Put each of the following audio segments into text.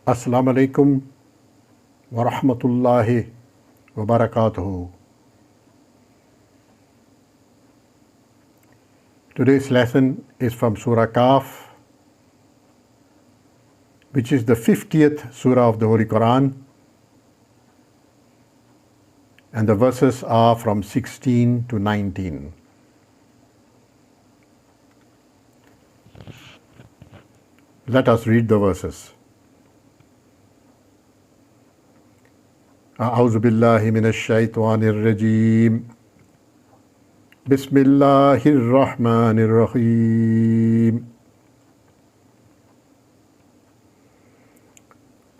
Assalamu alaikum wa rahmatullahi wa barakatuhu. Today's lesson is from Surah Kaf, which is the 50th Surah of the Holy Quran, and the verses are from 16 to 19. Let us read the verses. أعوذ بالله من الشيطان الرجيم بسم الله الرحمن الرحيم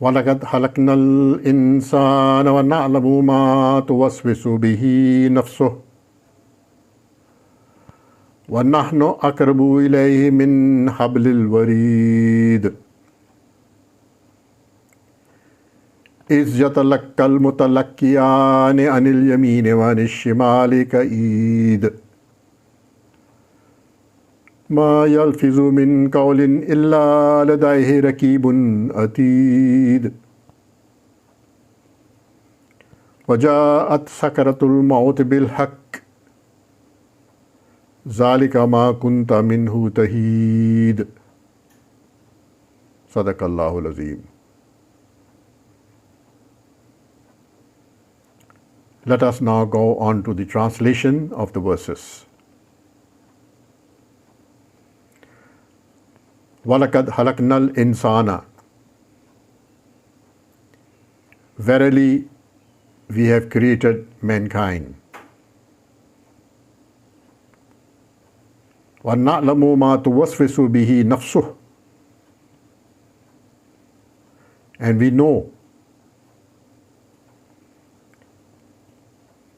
ولقد خلقنا الإنسان ونعلم ما توسوس به نفسه ونحن أقرب إليه من حبل الوريد إذ يتلقى المتلقيان عن اليمين وعن الشمال قعيد ما يلفظ من قول إلا لديه رقيب عتيد وجاءت سكرة الموت بالحق ذلك ما كنت منه تحيد صدق الله العظيم. Let us now go on to the translation of the verses. وَلَقَدْ خَلَقْنَا الْإِنسَانَ. Verily, we have created mankind. وَنَعْلَمُ مَا تُوَسْوِسُ بِهِ نَفْسُهُ. And we know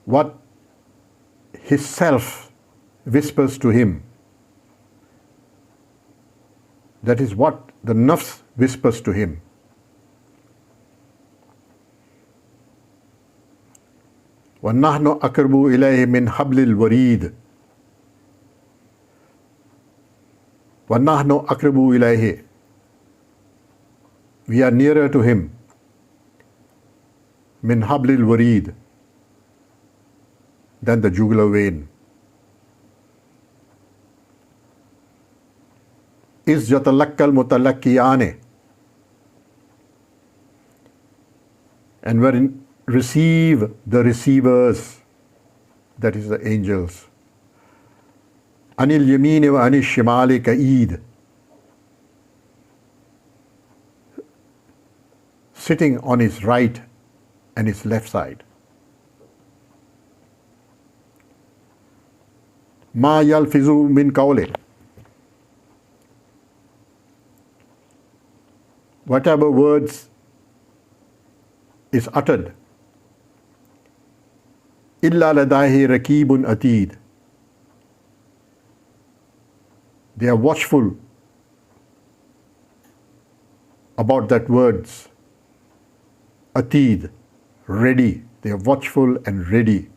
what his self whispers to him. That is what the nafs whispers to him. وَنَحْنُ أَقْرَبُ إِلَيْهِ مِنْ حَبْلِ الْوَرِيدِ. وَنَحْنُ أَقْرَبُ إِلَيْهِ. We are nearer to him. مِنْ حَبْلِ الْوَرِيدِ. Than the jugular vein. إِذْ يَتَلَقَّى الْمُتَلَقِّيَانِ. And wherein receive the receivers, that is the angels. عَنِ الْيَمِينِ وَعَنِ الشِّمَالِ قَعِيدٌ. Sitting on his right and his left side. مَا يَلْفِظُ مِنْ قَوْلٍ. Whatever words is uttered, إِلَّا لَدَيْهِ رَقِيبٌ عَتِيدٌ. They are watchful about that words. Atid, ready. They are watchful and ready.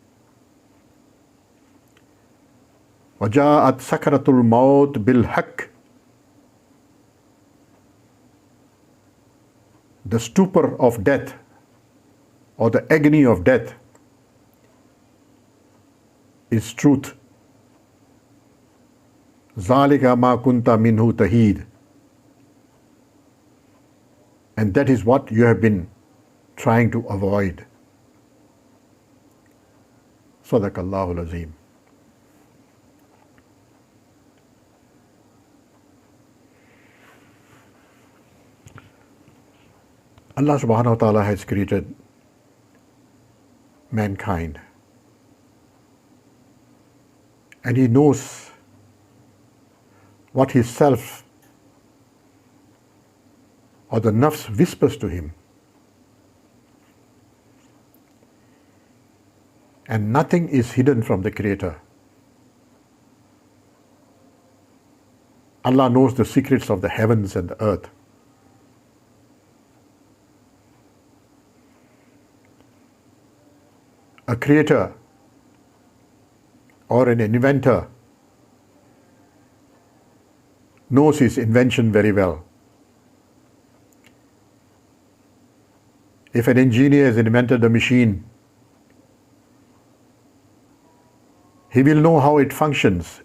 وَجَاءَتْ سَكْرَةُ الْمَوْتِ بِالْحَقِّ. The stupor of death or the agony of death is truth. ذَلِكَ مَا كُنْتَ مِنْهُ تَحِيدٌ. And that is what you have been trying to avoid. صدق الله العظيم. Allah subhanahu wa ta'ala has created mankind. And He knows what His self or the nafs whispers to Him. And nothing is hidden from the Creator. Allah knows the secrets of the heavens and the earth. A creator or an inventor knows his invention very well. If an engineer has invented a machine, he will know how it functions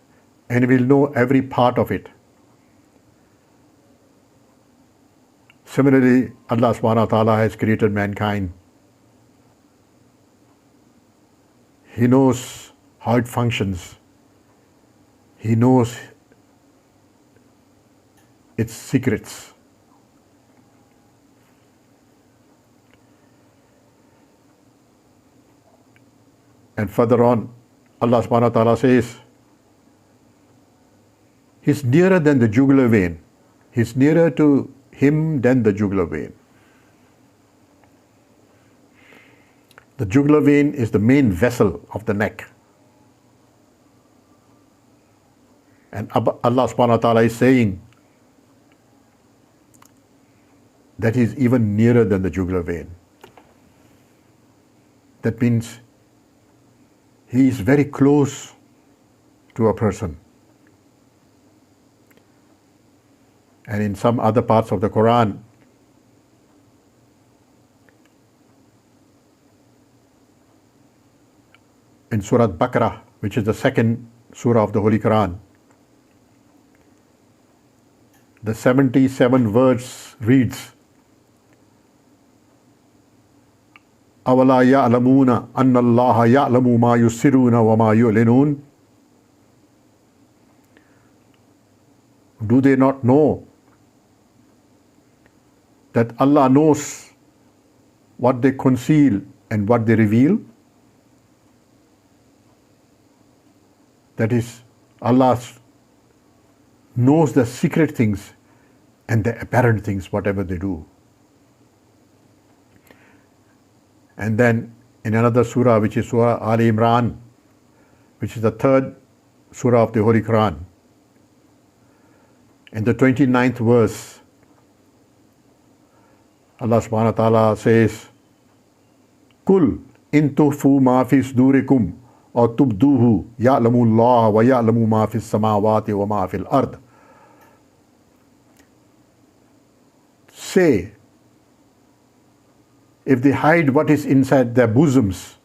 and he will know every part of it. Similarly, Allah subhanahu wa ta'ala has created mankind. He knows how it functions. He knows its secrets. And further on, Allah subhanahu wa ta'ala says, He's nearer than the jugular vein. He's nearer to him than the jugular vein. The jugular vein is the main vessel of the neck. And Allah subhanahu wa ta'ala is saying that He is even nearer than the jugular vein. That means He is very close to a person. And in some other parts of the Quran, in Surah Baqarah, which is the second surah of the Holy Quran, the 77 verse reads, أَوَلَا يَعْلَمُونَ أَنَّ اللَّهَ يَعْلَمُ مَا يُسِرُّونَ وَمَا يُعْلِنُونَ. Do they not know that Allah knows what they conceal and what they reveal? That is, Allah knows the secret things and the apparent things, whatever they do. And then in another surah, which is Surah Al Imran, which is the third surah of the Holy Quran, in the 29th verse, Allah subhanahu wa ta'ala says, Kul in tukhfu ma fi sudurikum aw tubduhu ya'lamu Allah wa ya'lamu ma fi samawati wa ma fi al-ard. Say, if they hide what is inside their bosoms,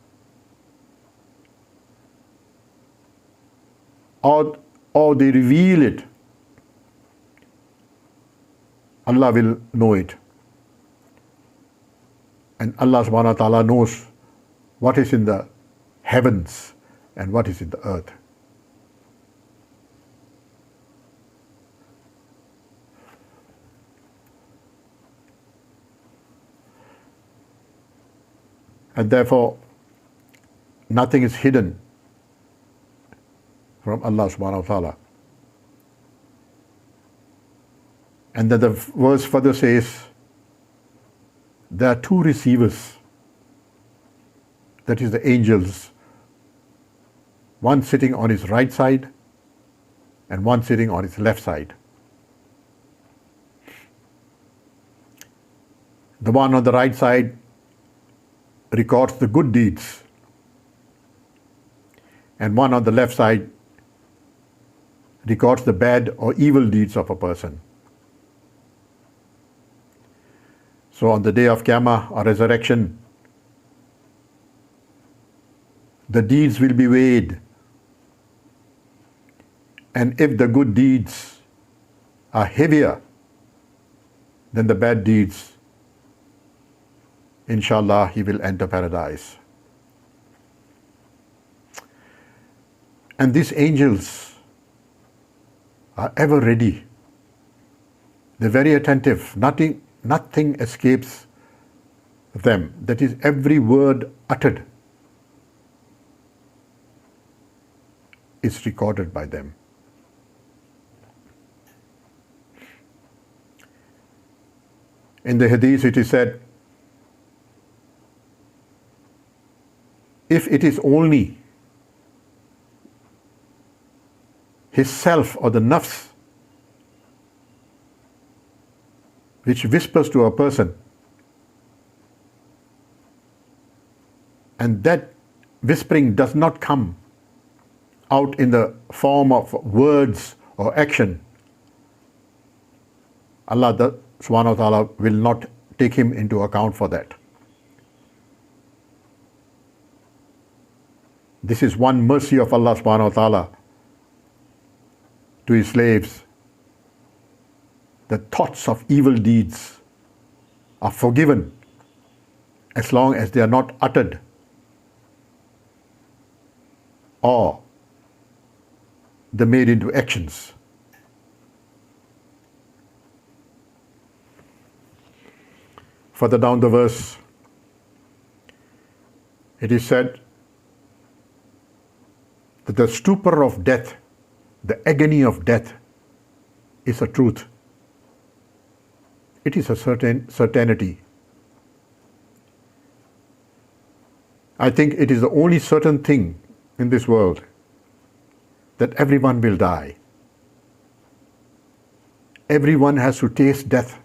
or they reveal it, Allah will know it. And Allah subhanahu wa ta'ala knows what is in the heavens and what is in the earth. And therefore, nothing is hidden from Allah subhanahu wa ta'ala. And then the verse further says, there are two receivers, that is the angels, one sitting on his right side and one sitting on his left side. The one on the right side records the good deeds, and one on the left side records the bad or evil deeds of a person. So on the day of Qiyamah or resurrection, the deeds will be weighed, and if the good deeds are heavier than the bad deeds, inshallah he will enter paradise. And these angels are ever ready. They're very attentive. Nothing escapes them. That is, every word uttered is recorded by them. In the hadith it is said, if it is only his self or the nafs which whispers to a person, and that whispering does not come out in the form of words or action, Allah subhanahu wa ta'ala will not take him into account for that. This is one mercy of Allah subhanahu wa ta'ala to His slaves. The thoughts of evil deeds are forgiven as long as they are not uttered or they're made into actions. Further down the verse, it is said that the stupor of death, the agony of death, is a truth. It is a certainty. I think it is the only certain thing in this world that everyone will die. Everyone has to taste death.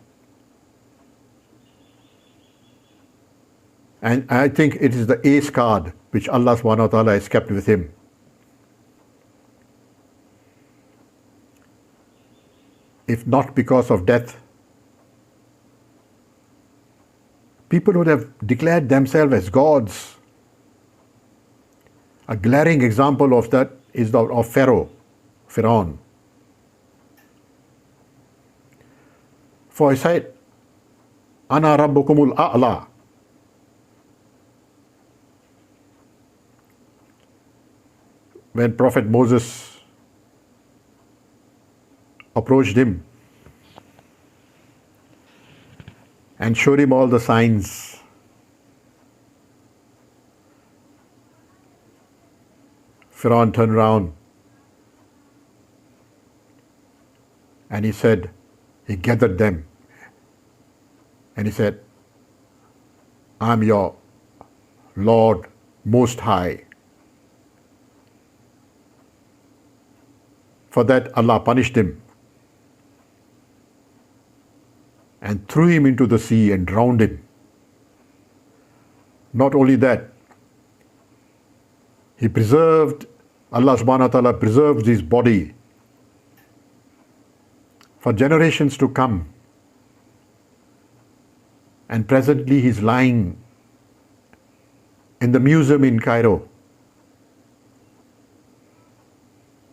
And I think it is the ace card which Allah subhanahu wa ta'ala has kept with him. If not because of death, people would have declared themselves as gods. A glaring example of that is that of Pharaoh. For he said, Ana Rabbukumul A'la. When Prophet Moses approached him and showed him all the signs, Pharaoh turned around and he gathered them and he said, I'm your Lord Most High. For that, Allah punished him and threw him into the sea and drowned him. Not only that, Allah subhanahu wa ta'ala preserved his body for generations to come. And presently he's lying in the museum in Cairo.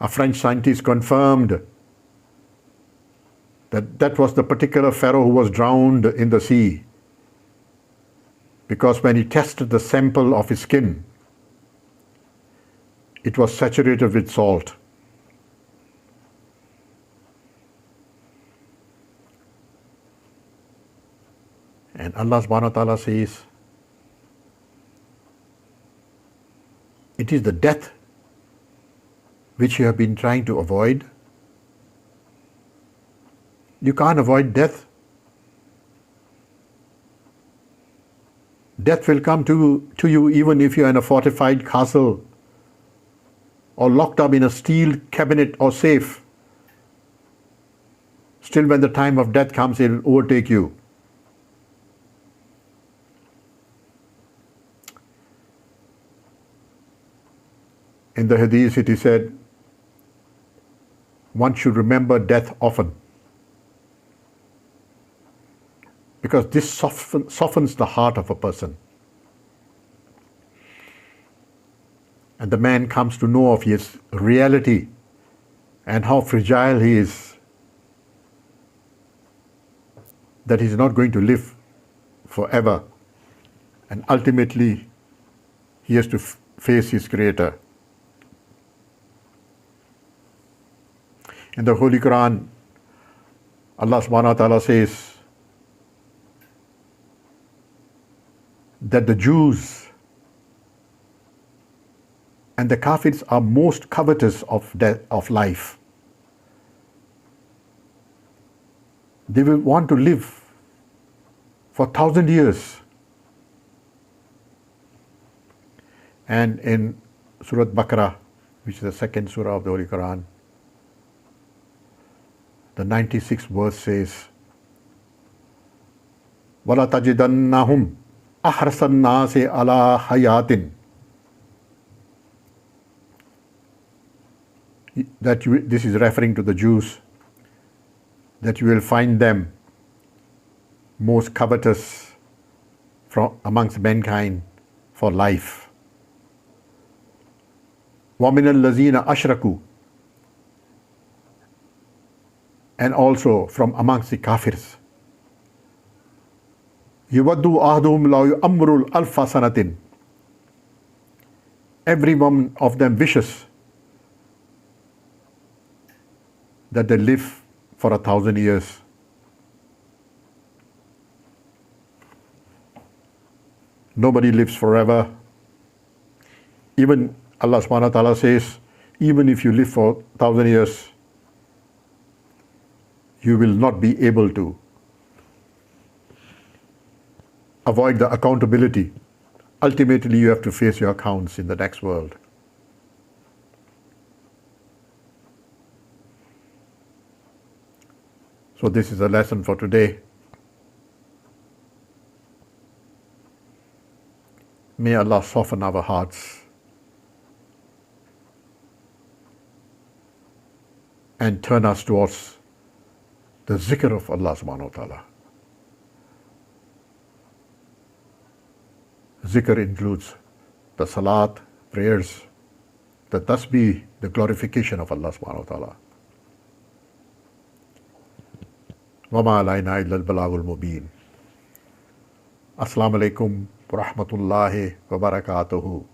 A French scientist confirmed that that was the particular Pharaoh who was drowned in the sea, because when he tested the sample of his skin, it was saturated with salt. And Allah subhanahu wa ta'ala says, it is the death which you have been trying to avoid. You can't avoid death. Death will come to you even if you're in a fortified castle or locked up in a steel cabinet or safe. Still, when the time of death comes, it will overtake you. In the hadith it is said, one should remember death often, because this softens the heart of a person. And the man comes to know of his reality and how fragile he is, that he is not going to live forever, and ultimately he has to face his Creator. In the Holy Quran, Allah subhanahu wa ta'ala says that the Jews and the Kafirs are most covetous of life. They will want to live for 1,000 years. And in Surah Baqarah, which is the second surah of the Holy Quran, the 96th verse says, وَلَا تَجِدَنَّهُمْ أَحْرَصَ النَّاسِ عَلَىٰ حَيَاتٍ. This is referring to the Jews, that you will find them most covetous from amongst mankind for life. وَمِنَ الَّذِينَ أَشْرَكُوا, and also from amongst the kafirs. يُوَدُّ أَحْدُهُمْ لَوْ يُؤَمِّرُ الْأَلْفَ سَنَةٍ. Every one of them wishes that they live for 1,000 years. Nobody lives forever. Even Allah subhanahu wa ta'ala says, even if you live for 1,000 years, you will not be able to avoid the accountability. Ultimately, you have to face your accounts in the next world. So this is a lesson for today. May Allah soften our hearts and turn us towards the zikr of Allah subhanahu wa ta'ala. Zikr includes the salat, prayers, the tasbih, the glorification of Allah subhanahu wa ta'ala. وَمَا عَلَيْنَا إِلَّا الْبَلَاغُ الْمُبِينُ. Assalamu alaikum wa rahmatullahi wa barakatuhu.